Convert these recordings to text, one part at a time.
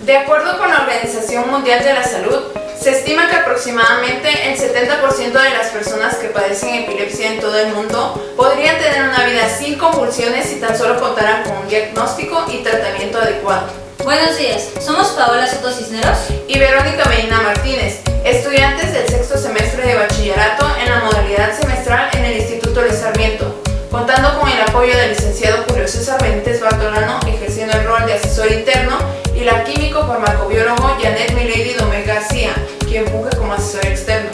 De acuerdo con la Organización Mundial de la Salud, se estima que aproximadamente el 70% de las personas que padecen epilepsia en todo el mundo podrían tener una vida sin convulsiones si tan solo contaran con un diagnóstico y tratamiento adecuado. Buenos días, somos Paola Soto Cisneros Y Verónica Medina Martínez, estudiantes del sexto semestre de bachillerato en la modalidad semestral en el Instituto Luis Sarmiento, contando con el apoyo del licenciado Julio César Benítez Bartolano, ejerciendo el rol de asesor interno, y la químico farmacobiólogo Janet Milady Domecq García, quien funge como asesor externo.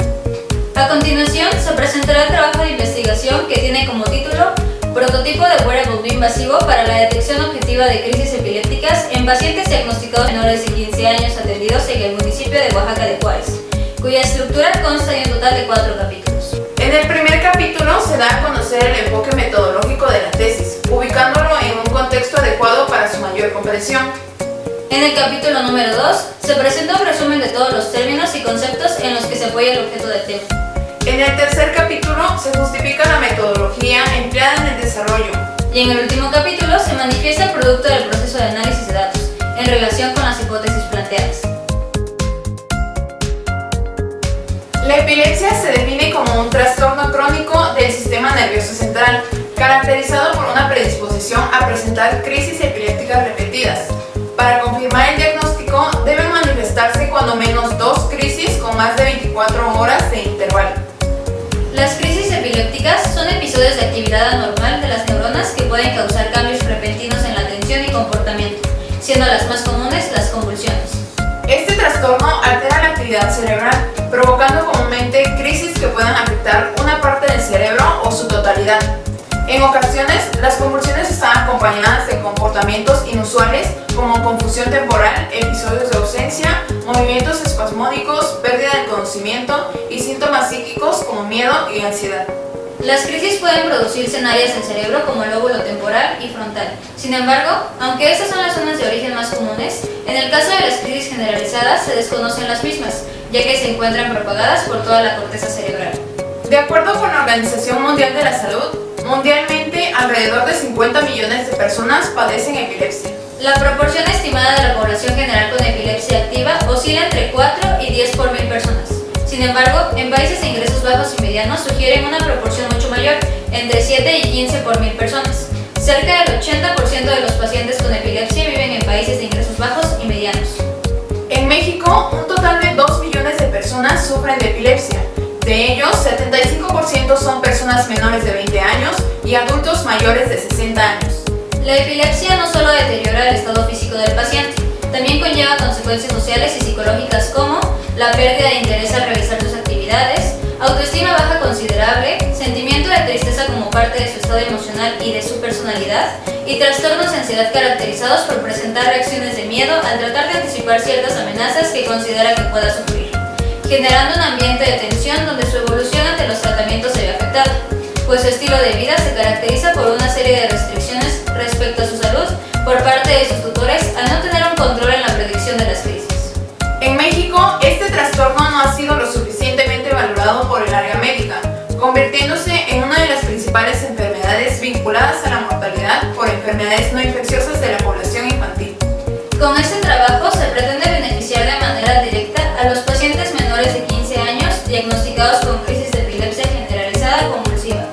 A continuación, se presentará el trabajo de investigación que tiene como título Prototipo de wearable no invasivo para la detección objetiva de crisis epilépticas en pacientes diagnosticados menores de 15 años atendidos en el municipio de Oaxaca de Juárez, cuya estructura consta de un total de 4 capítulos. En el primer capítulo se da a conocer el enfoque metodológico de la tesis, ubicándolo en un contexto adecuado para su mayor comprensión. En el capítulo número 2, se presenta un resumen de todos los términos y conceptos en los que se apoya el objeto del tema. En el tercer capítulo se justifica la metodología empleada en el desarrollo. Y en el último capítulo se manifiesta el producto del proceso de análisis de datos, en relación con las hipótesis planteadas. La epilepsia se define como un trastorno crónico del sistema nervioso central, caracterizado por una predisposición a presentar crisis epilépticas repetidas. Para confirmar el diagnóstico, deben manifestarse cuando menos 2 crisis con más de 24 horas de intervalo. Las crisis epilépticas son episodios de actividad anormal de las neuronas que pueden causar cambios repentinos en la atención y comportamiento, siendo las más comunes las convulsiones. Este trastorno altera la actividad cerebral, provocando comúnmente crisis que puedan afectar una parte del cerebro o su totalidad. En ocasiones, las convulsiones están acompañadas de comportamientos inusuales como confusión temporal, episodios de ausencia, movimientos espasmódicos, pérdida del conocimiento y síntomas psíquicos como miedo y ansiedad. Las crisis pueden producirse en áreas del cerebro como el lóbulo temporal y frontal. Sin embargo, aunque estas son las zonas de origen más comunes, en el caso de las crisis generalizadas se desconocen las mismas, ya que se encuentran propagadas por toda la corteza cerebral. De acuerdo con la Organización Mundial de la Salud, mundialmente alrededor de 50 millones de personas padecen epilepsia. La proporción estimada de la población general con epilepsia activa oscila entre 4 y 10 por 1000 personas. Sin embargo, en países de ingresos bajos y medianos sugieren una proporción mucho mayor, entre 7 y 15 por 1000 personas. Cerca del 80% de los pacientes con epilepsia viven en países de ingresos bajos y medianos. En México, un total de 2 millones de personas sufren de epilepsia. De ellos, 75% son personas menores de 20 años y adultos mayores de 60 años. La epilepsia no solo deteriora el estado físico del paciente, también conlleva consecuencias sociales y psicológicas como la pérdida de interés al realizar sus actividades, autoestima baja considerable, sentimiento de tristeza como parte de su estado emocional y de su personalidad, y trastornos de ansiedad caracterizados por presentar reacciones de miedo al tratar de anticipar ciertas amenazas que considera que pueda sufrir, generando un ambiente de tensión donde su evolución ante los tratamientos se ve afectada, pues su estilo de vida se caracteriza por una serie de restricciones respecto a su salud por parte de sus tutores al no tener un control en la predicción de las crisis. En México, este trastorno no ha sido lo suficientemente valorado por el área médica, convirtiéndose en una de las principales enfermedades vinculadas a la mortalidad por enfermedades no infecciosas de la población infantil. Con este trabajo se pretende beneficiar de manera directa a los pacientes menores de 15 años diagnosticados con crisis de epilepsia generalizada convulsiva,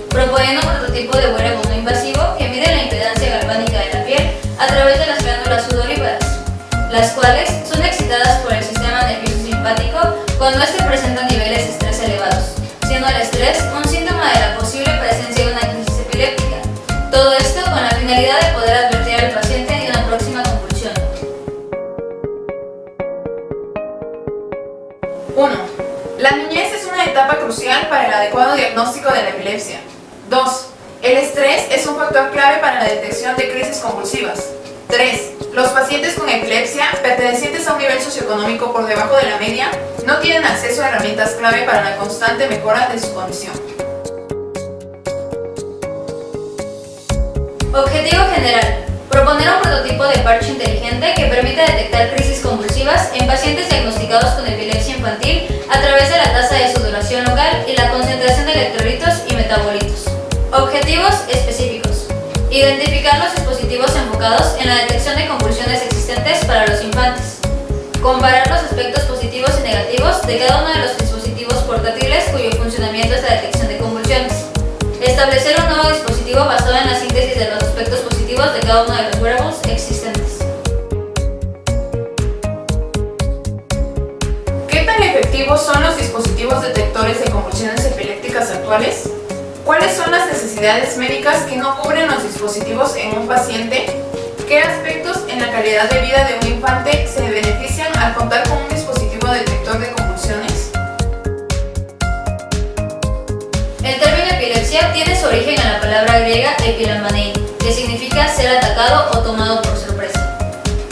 proponiendo un prototipo de wearable no invasivo que mide la impedancia galvánica de la piel a través de las glándulas sudoríparas, las cuales son excitadas por el sistema nervioso simpático cuando éste presenta niveles de estrés elevados, siendo el estrés un síntoma de la posible presencia de una crisis epiléptica. Todo esto con la finalidad de poder advertir al paciente de una próxima convulsión. 1. La niñez es una etapa crucial para el adecuado diagnóstico de la epilepsia. 2. El estrés es un factor clave para la detección de crisis convulsivas. 3. Los pacientes con epilepsia, pertenecientes a un nivel socioeconómico por debajo de la media, no tienen acceso a herramientas clave para la constante mejora de su condición. Objetivo general: proponer un prototipo de parche inteligente que permita detectar crisis convulsivas en pacientes diagnosticados con epilepsia infantil a través de la tasa de sudoración local y la concentración de electrolitos y metabolitos. Objetivos específicos: identificar los dispositivos enfocados enfocados en la detección de convulsiones existentes para los infantes. Comparar los aspectos positivos y negativos de cada uno de los dispositivos portátiles cuyo funcionamiento es la detección de convulsiones. Establecer un nuevo dispositivo basado en la síntesis de los aspectos positivos de cada uno de los wearables existentes. ¿Qué tan efectivos son los dispositivos detectores de convulsiones epilépticas actuales? ¿Cuáles son las necesidades médicas que no cubren los dispositivos en un paciente? ¿Qué aspectos en la calidad de vida de un infante se benefician al contar con un dispositivo detector de convulsiones? El término epilepsia tiene su origen en la palabra griega epilamanei, que significa ser atacado o tomado por sorpresa.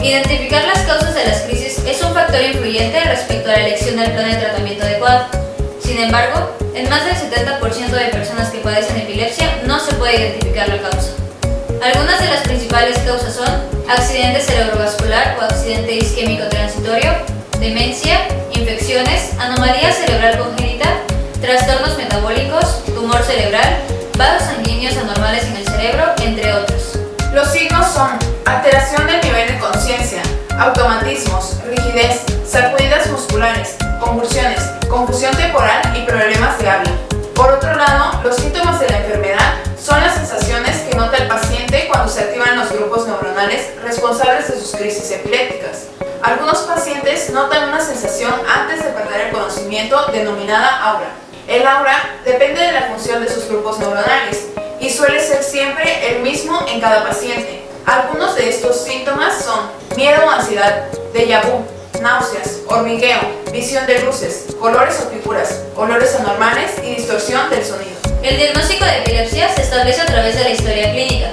Identificar las causas de las crisis es un factor influyente respecto a la elección del plan de tratamiento adecuado. Sin embargo, en más del 70% de personas que padecen epilepsia no se puede identificar la causa. Algunas de las principales causas son accidente cerebrovascular o accidente isquémico transitorio, demencia, infecciones, anomalía cerebral congénita, trastornos metabólicos, tumor cerebral, vasos sanguíneos anormales en el cerebro, entre otros. Los signos son alteración del nivel de conciencia, automatismos, rigidez, sacudidas musculares, convulsiones, confusión temporal y problemas de habla. Por otro lado, los síntomas de la enfermedad son las sensaciones que nota el paciente cuando se activan los grupos neuronales responsables de sus crisis epilépticas. Algunos pacientes notan una sensación antes de perder el conocimiento denominada aura. El aura depende de la función de sus grupos neuronales y suele ser siempre el mismo en cada paciente. Algunos de estos síntomas son miedo o ansiedad, déjà vu, náuseas, hormigueo, visión de luces, colores o figuras, olores anormales y distorsión del sonido. El diagnóstico de epilepsia se establece a través de la historia clínica.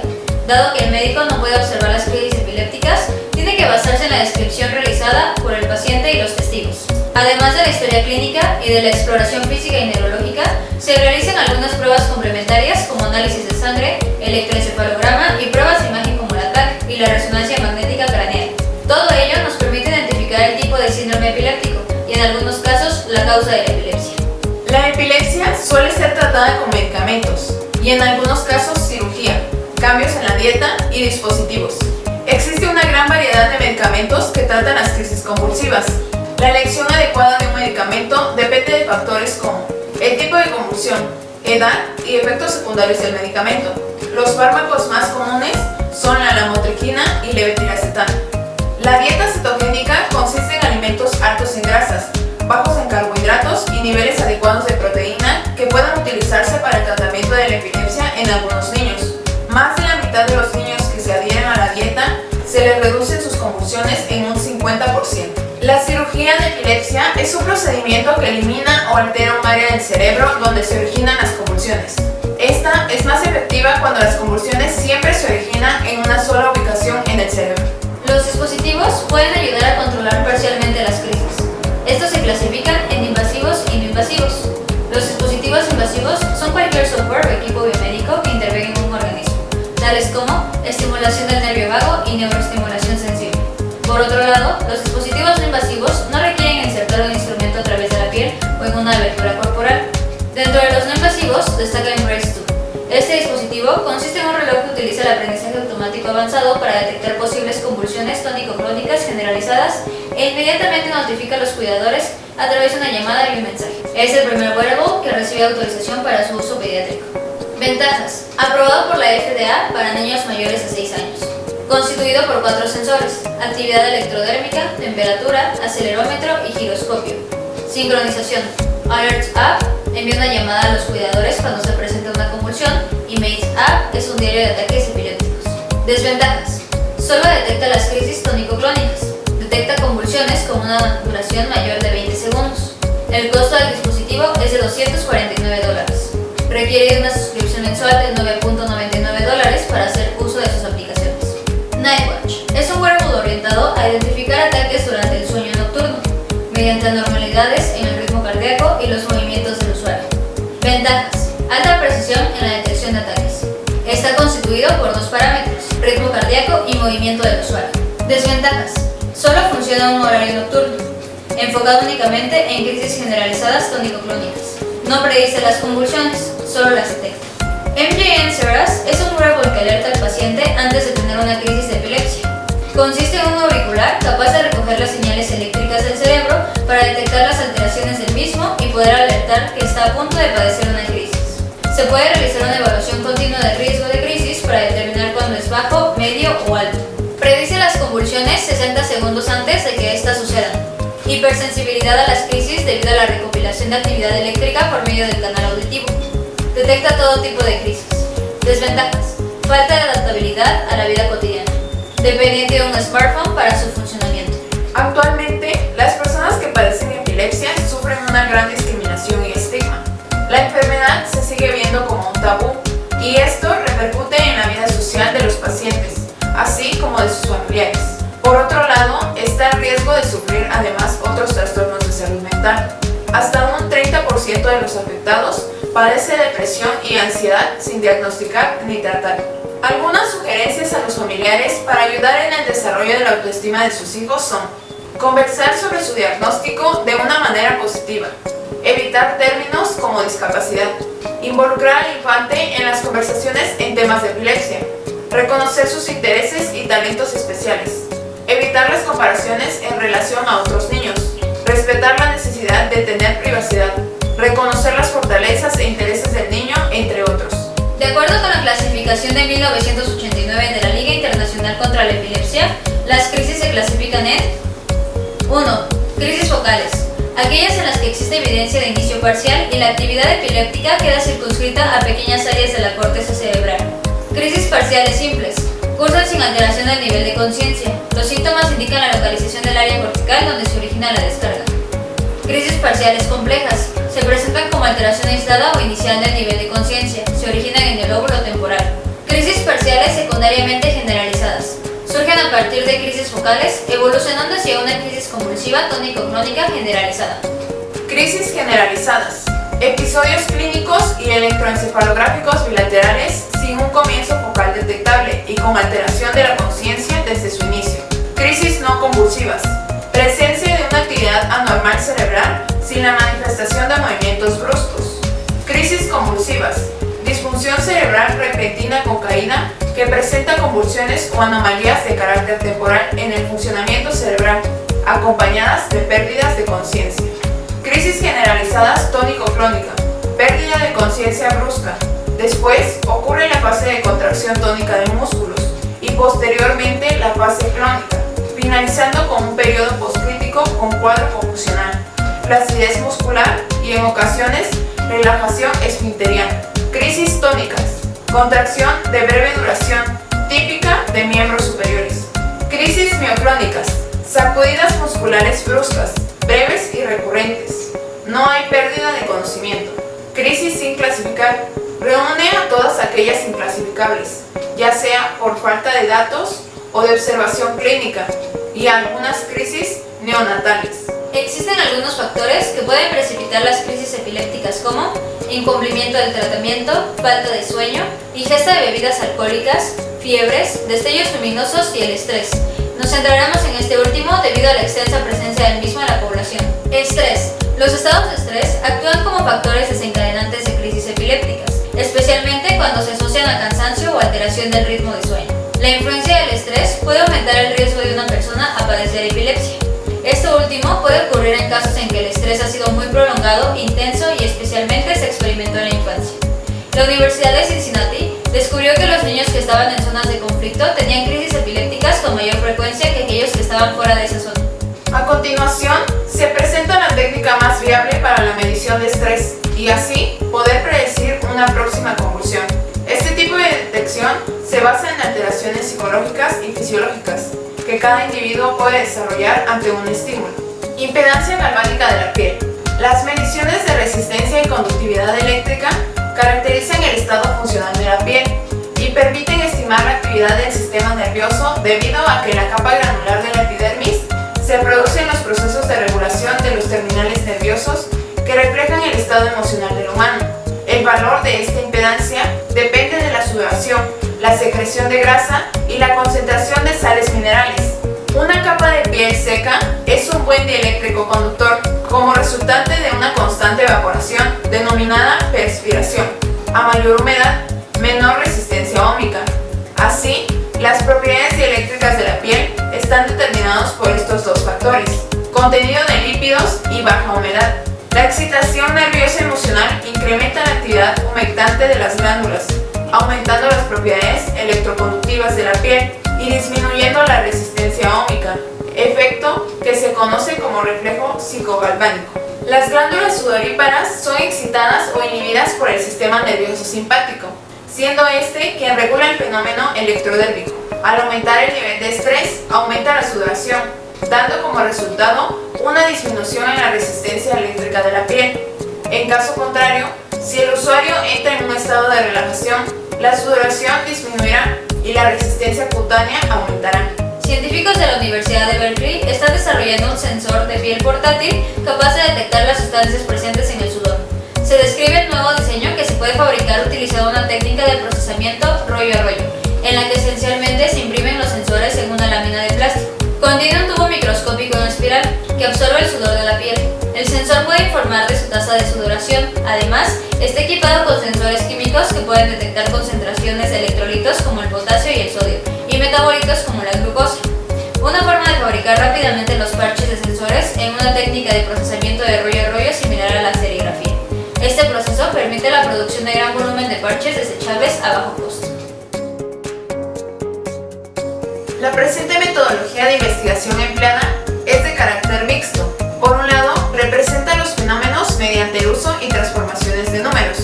Dado que el médico no puede observar las crisis epilépticas, tiene que basarse en la descripción realizada por el paciente y los testigos. Además de la historia clínica y de la exploración física y neurológica, se realizan algunas pruebas complementarias como análisis de sangre, electroencefalograma y pruebas de imagen como la TAC y la resonancia magnética craneal. Todo ello nos permite identificar el tipo de síndrome epiléptico y en algunos casos la causa de la epilepsia. La epilepsia suele ser tratada con medicamentos y en algunos casos cirugía, cambios en la dieta y dispositivos. Existe una gran variedad de medicamentos que tratan las crisis convulsivas. La elección adecuada de un medicamento depende de factores como el tipo de convulsión, edad y efectos secundarios del medicamento. Los fármacos más comunes son la lamotrigina y levetiracetam. La dieta cetogénica consiste en alimentos altos en grasas, bajos en carbohidratos y niveles adecuados de proteína que puedan utilizarse para el tratamiento de la epilepsia en algunos niños. Más de la mitad de los niños que se adhieren a la dieta se les reducen sus convulsiones en un 50%. La cirugía de epilepsia es un procedimiento que elimina o altera un área del cerebro donde se originan las convulsiones. Esta es más efectiva cuando las convulsiones siempre se originan en una sola ubicación en el cerebro. Los dispositivos pueden ayudar a controlar parcialmente las crisis. Estos se clasifican en invasivos y no invasivos. Los dispositivos invasivos son cualquier software o equipo biomédico que intervenga en un organismo, tales como estimulación del nervio vago y neuroestimulación sensible. Por otro lado, los dispositivos no invasivos no requieren insertar un instrumento a través de la piel o en una abertura corporal. Dentro de los no invasivos destaca Embrace 2. Este dispositivo consiste en un reloj que utiliza el aprendizaje automático avanzado para detectar posibles convulsiones tónico-crónicas generalizadas e inmediatamente notifica a los cuidadores a través de una llamada y un mensaje. Es el primer wearable que recibe autorización para su uso pediátrico. Ventajas. Aprobado por la FDA para niños mayores de 6 años. Constituido por 4 sensores: actividad electrodérmica, temperatura, acelerómetro y giroscopio. Sincronización. Alerts App envía una llamada a los cuidadores cuando se presenta una convulsión y Maze App es un diario de ataques epilépticos. Desventajas. Solo detecta las crisis tónico-clónicas. Detecta convulsiones con una duración mayor de 20 segundos. El costo del dispositivo es de $249. Requiere de una suscripción mensual de $9.99 para hacer uso de sus aplicaciones. Nightwatch es un wearable orientado a identificar ataques durante el sueño nocturno, mediante anormalidades en el ritmo cardíaco y los movimientos del usuario. Ventajas. Alta precisión en la detección de ataques. Está constituido por 2 parámetros: ritmo cardíaco y movimiento del usuario. Desventajas. Solo funciona en un horario nocturno, enfocado únicamente en crisis generalizadas tónico-clónicas. No predice las convulsiones, solo las detecta. MJN-SERAS es un wearable que alerta al paciente antes de tener una crisis de epilepsia. Consiste en un auricular capaz de recoger las señales eléctricas del cerebro para detectar las alteraciones del mismo y poder alertar que está a punto de padecer una crisis. Se puede realizar una evaluación continua de riesgo de crisis para determinar cuándo es bajo, medio o alto. Predice las convulsiones 60 segundos antes de que éstas sucedan. Hipersensibilidad a las crisis debido a la recopilación de actividad eléctrica por medio del canal auditivo. Detecta todo tipo de crisis. Desventajas: falta de adaptabilidad a la vida cotidiana, dependiente de un smartphone para su funcionamiento. Actualmente, las personas que padecen epilepsia sufren una gran discriminación y estigma. La enfermedad se sigue viendo como un tabú y esto repercute en la vida social de los pacientes, así como de sus familiares. Por otro lado, está el riesgo de sufrir además otros trastornos de salud mental. Hasta un 30% de los afectados padece depresión y ansiedad sin diagnosticar ni tratar. Algunas sugerencias a los familiares para ayudar en el desarrollo de la autoestima de sus hijos son: conversar sobre su diagnóstico de una manera positiva, evitar términos como discapacidad, involucrar al infante en las conversaciones en temas de epilepsia, reconocer sus intereses y talentos especiales, evitar las comparaciones en relación a otros niños, respetar la necesidad de tener privacidad, reconocer las fortalezas e intereses del niño, entre otros. De acuerdo con la clasificación de 1989 de la Liga Internacional contra la Epilepsia, las crisis se clasifican en 1. Crisis focales, aquellas en las que existe evidencia de inicio parcial y la actividad epiléptica queda circunscrita a pequeñas áreas de la corteza cerebral. Crisis parciales simples, cursan sin alteración del nivel de conciencia. Los síntomas indican la localización del área cortical donde se origina la descarga. Crisis parciales complejas, se presentan como alteración aislada o inicial del nivel de conciencia, se originan en el lóbulo temporal. Crisis parciales secundariamente generalizadas, surgen a partir de crisis focales, evolucionando hacia una crisis convulsiva tónico-clónica generalizada. Crisis generalizadas, episodios clínicos y electroencefalográficos bilaterales sin un comienzo focal detectable y con alteración de la conciencia desde su inicio. Crisis no convulsivas, presencia de una actividad anormal cerebral sin la manifestación de movimientos bruscos. Crisis convulsivas, disfunción cerebral repentina con caída que presenta convulsiones o anomalías de carácter temporal en el funcionamiento cerebral, acompañadas de pérdidas de conciencia. Crisis generalizadas tónico-clónica, pérdida de conciencia brusca. Después ocurre la fase de contracción tónica de músculos y posteriormente la fase clónica, finalizando con un periodo poscrítico con cuadro confusional, flacidez muscular y en ocasiones relajación esfinteriana. Crisis tónicas, contracción de breve duración, típica de miembros superiores. Crisis mioclónicas, sacudidas musculares bruscas, breves y recurrentes. No hay pérdida de conocimiento. Crisis sin clasificar, reúne a todas aquellas inclasificables, ya sea por falta de datos o de observación clínica, y algunas crisis neonatales. Existen algunos factores que pueden precipitar las crisis epilépticas como incumplimiento del tratamiento, falta de sueño, ingesta de bebidas alcohólicas, fiebres, destellos luminosos y el estrés. Nos centraremos en este último debido a la extensa presencia del mismo en la población. Estrés. Los estados de estrés actúan como factores desencadenantes de crisis epilépticas, especialmente cuando se asocian a cansancio o alteración del ritmo de sueño. La influencia del estrés puede aumentar el riesgo de una persona a padecer epilepsia. Esto último puede ocurrir en casos en que el estrés ha sido muy prolongado, intenso y especialmente se experimentó en la infancia. La Universidad de Cincinnati descubrió que los niños que estaban en zonas de conflicto tenían crisis epilépticas con mayor frecuencia que aquellos que estaban fuera de esa zona. A continuación, se presenta la técnica más viable para la medición de estrés y así poder predecir una próxima convulsión. Este tipo de detección se basa en alteraciones psicológicas y fisiológicas que cada individuo puede desarrollar ante un estímulo. Impedancia galvánica de la piel. Las mediciones de resistencia y conductividad eléctrica caracterizan el estado funcional de la piel y permiten estimar la actividad del sistema nervioso debido a que en la capa granular de la epidermis se producen los procesos de regulación de los terminales nerviosos que reflejan el estado emocional del humano. El valor de esta impedancia depende de la sudoración, la secreción de grasa y la concentración de sales minerales. Una capa de piel seca es un buen dieléctrico conductor como resultante de una constante evaporación denominada perspiración. A mayor humedad, contenido de lípidos y baja humedad. La excitación nerviosa emocional incrementa la actividad humectante de las glándulas, aumentando las propiedades electroconductivas de la piel y disminuyendo la resistencia óhmica, efecto que se conoce como reflejo psicogalvánico. Las glándulas sudoríparas son excitadas o inhibidas por el sistema nervioso simpático, siendo este quien regula el fenómeno electrodérmico. Al aumentar el nivel de estrés, aumenta la sudoración, dando como resultado una disminución en la resistencia eléctrica de la piel. En caso contrario, si el usuario entra en un estado de relajación, la sudoración disminuirá y la resistencia cutánea aumentará. Científicos de la Universidad de Berkeley están desarrollando un sensor de piel portátil capaz de detectar las sustancias presentes en el sudor. Se describe el nuevo diseño que se puede fabricar utilizando una técnica de procesamiento rollo a rollo, en la que esencialmente se imprimen los sensores en una lámina de plástico. Contiene un tubo microscópico en espiral que absorbe el sudor de la piel. El sensor puede informar de su tasa de sudoración. Además, está equipado con sensores químicos que pueden detectar concentraciones de electrolitos como el potasio y el sodio, y metabolitos como la glucosa. Una forma de fabricar rápidamente los parches de sensores en una técnica de procesamiento de rollo a rollo similar a la serigrafía. Este proceso permite la producción de gran volumen de parches desechables a bajo costo. La presente metodología de investigación empleada es de carácter mixto. Por un lado, representa los fenómenos mediante el uso y transformaciones de números,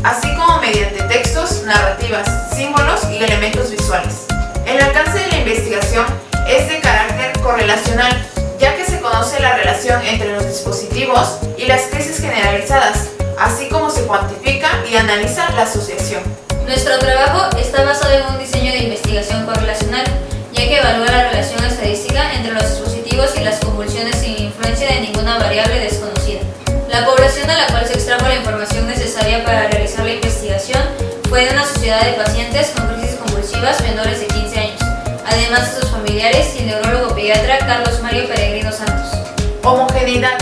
así como mediante textos, narrativas, símbolos y elementos visuales. El alcance de la investigación es de carácter correlacional, ya que se conoce la relación entre los dispositivos y las crisis generalizadas, así como se cuantifica y analiza la asociación. Nuestro trabajo está basado en un diseño de investigación correlacional, ya que evalúa la relación estadística entre los dispositivos y las convulsiones sin influencia de ninguna variable desconocida. La población a la cual se extrajo la información necesaria para realizar la investigación fue de una sociedad de pacientes con crisis convulsivas menores de 15 años, además de sus familiares y el neurólogo pediatra Carlos Mario Peregrino Santos. Homogeneidad.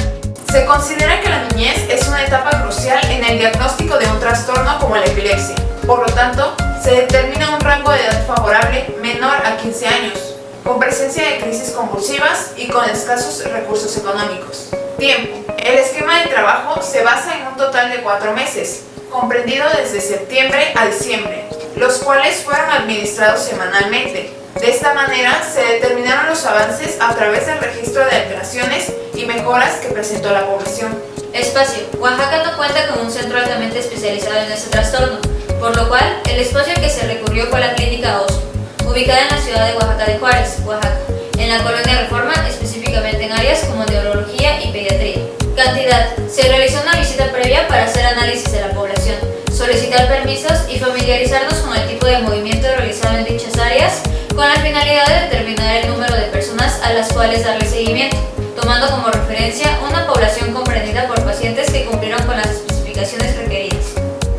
Se considera que la niñez es una etapa crucial en el diagnóstico de un trastorno como la epilepsia. Por lo tanto, se determina un rango de edad favorable menor a 15 años, con presencia de crisis convulsivas y con escasos recursos económicos. Tiempo. El esquema de trabajo se basa en un total de 4 meses, comprendido desde septiembre a diciembre, los cuales fueron administrados semanalmente. De esta manera se determinaron los avances a través del registro de alteraciones y mejoras que presentó la población. Espacio. Oaxaca no cuenta con un centro altamente especializado en este trastorno, por lo cual el espacio al que se recurrió fue la Clínica OSO, ubicada en la ciudad de Oaxaca de Juárez, Oaxaca, en la colonia Reforma, específicamente en áreas como neurología y pediatría. Cantidad. Se realizó una visita previa para hacer análisis de la población, solicitar permisos y familiarizarnos con el tipo de movimiento realizado en dichas áreas, con la finalidad de determinar el número de personas a las cuales darle seguimiento, tomando como referencia una población comprendida por pacientes que cumplieron con las especificaciones requeridas.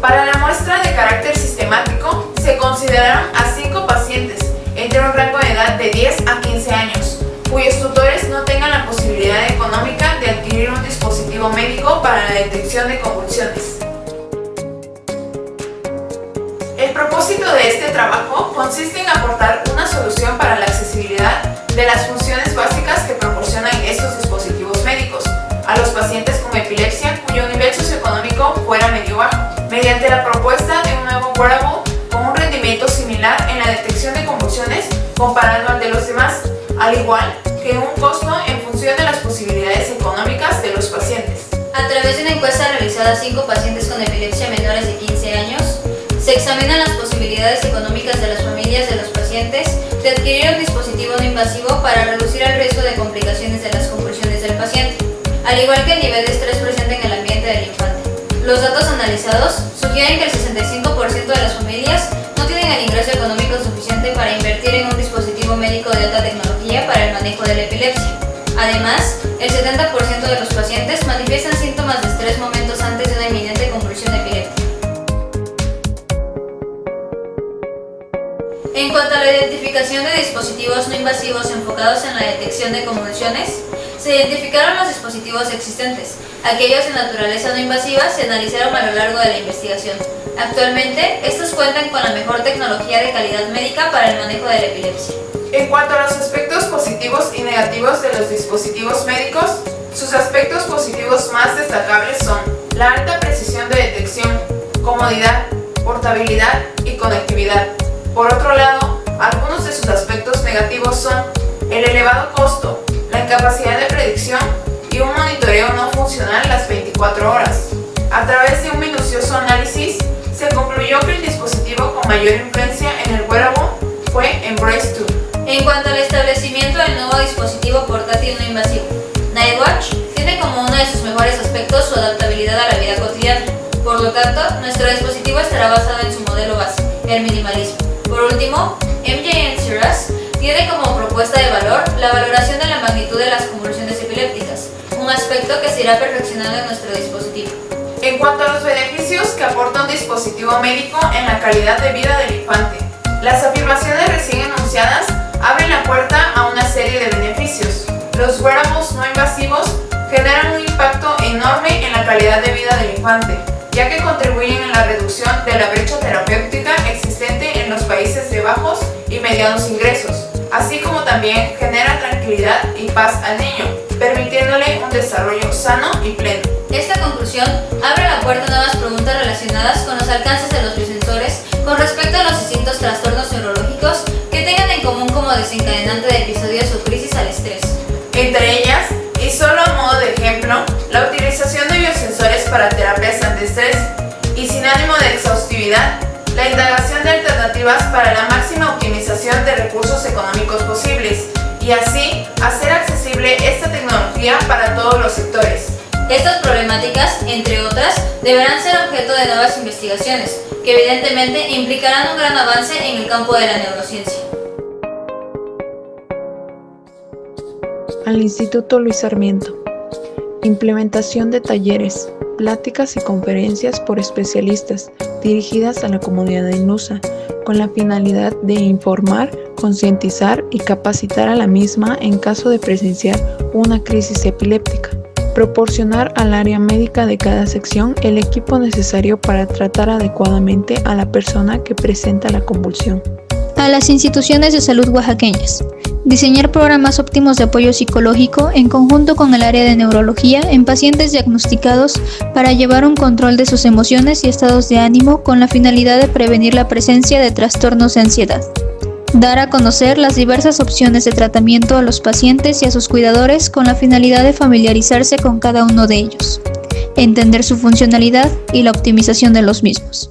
Para la muestra de carácter sistemático, se consideraron a 5 pacientes entre un rango de edad de 10 a 15 años, cuyos tutores no tengan la posibilidad económica de adquirir un dispositivo médico para la detección de convulsiones. El propósito de este trabajo consiste en aportar una solución para la accesibilidad de las funciones básicas que proporcionan estos dispositivos médicos a los pacientes con epilepsia cuyo nivel socioeconómico fuera medio bajo, mediante la propuesta de un nuevo wearable con un rendimiento similar en la detección de convulsiones comparado al de los demás, al igual que un costo en función de las posibilidades económicas de los pacientes. A través de una encuesta realizada a 5 pacientes con epilepsia menores de 15 años, se examinan las posibilidades económicas de las familias de los pacientes de adquirir un dispositivo no invasivo para reducir el riesgo de complicaciones de las convulsiones del paciente, al igual que el nivel de estrés presente en el ambiente del infante. Los datos analizados sugieren que el 65% de las familias no tienen el ingreso económico suficiente para invertir en un dispositivo médico de alta tecnología para el manejo de la epilepsia. Además, el 70% de los pacientes manifiestan síntomas de estrés momentos antes de una inminente convulsión epiléptica. En cuanto a la identificación de dispositivos no invasivos enfocados en la detección de convulsiones, se identificaron los dispositivos existentes. Aquellos de naturaleza no invasiva se analizaron a lo largo de la investigación. Actualmente, estos cuentan con la mejor tecnología de calidad médica para el manejo de la epilepsia. En cuanto a los aspectos positivos y negativos de los dispositivos médicos. Sus aspectos positivos más destacables son la alta precisión de detección, comodidad, portabilidad y conectividad. Por otro lado, algunos de sus aspectos negativos son el elevado costo, la incapacidad de predicción y un monitoreo no funcional las 24 horas. A través de un minucioso análisis, se concluyó que el dispositivo con mayor influencia en el wearable fue Embrace 2. En cuanto al establecimiento del nuevo dispositivo portátil no invasivo, Nightwatch tiene como uno de sus mejores aspectos su adaptabilidad a la vida cotidiana. Por lo tanto, nuestro dispositivo estará basado en su modelo base, el minimalismo. Por último, MJN Series tiene como propuesta de valor la valoración de la magnitud de las convulsiones epilépticas, un aspecto que se irá perfeccionando en nuestro dispositivo. En cuanto a los beneficios que aporta un dispositivo médico en la calidad de vida del infante, las afirmaciones recién enunciadas abren la puerta a una serie de beneficios. Los wearables no invasivos generan un impacto enorme en la calidad de vida del infante, ya que contribuyen en la reducción de la brecha terapéutica existente en los países de bajos y medianos ingresos, así como también genera tranquilidad y paz al niño, permitiéndole un desarrollo sano y pleno. Esta conclusión abre la puerta a nuevas preguntas relacionadas con los alcances de los biosensores con respecto a los distintos trastornos neurológicos que tengan en común como desencadenante de episodios o crisis al estrés. Entre ellas, y solo a modo de ejemplo, la utilización de biosensores para terapias antiestrés y sin ánimo de exhaustividad, la indagación de alternativas para la máxima optimización de recursos económicos posibles y así hacer accesible esta tecnología para todos los sectores. Estas problemáticas, entre otras, deberán ser objeto de nuevas investigaciones, que evidentemente implicarán un gran avance en el campo de la neurociencia. Al Instituto Luis Sarmiento. Implementación de talleres, pláticas y conferencias por especialistas dirigidas a la comunidad inusa, con la finalidad de informar, concientizar y capacitar a la misma en caso de presenciar una crisis epiléptica. Proporcionar al área médica de cada sección el equipo necesario para tratar adecuadamente a la persona que presenta la convulsión. A las instituciones de salud oaxaqueñas. Diseñar programas óptimos de apoyo psicológico en conjunto con el área de neurología en pacientes diagnosticados para llevar un control de sus emociones y estados de ánimo con la finalidad de prevenir la presencia de trastornos de ansiedad. Dar a conocer las diversas opciones de tratamiento a los pacientes y a sus cuidadores con la finalidad de familiarizarse con cada uno de ellos, entender su funcionalidad y la optimización de los mismos.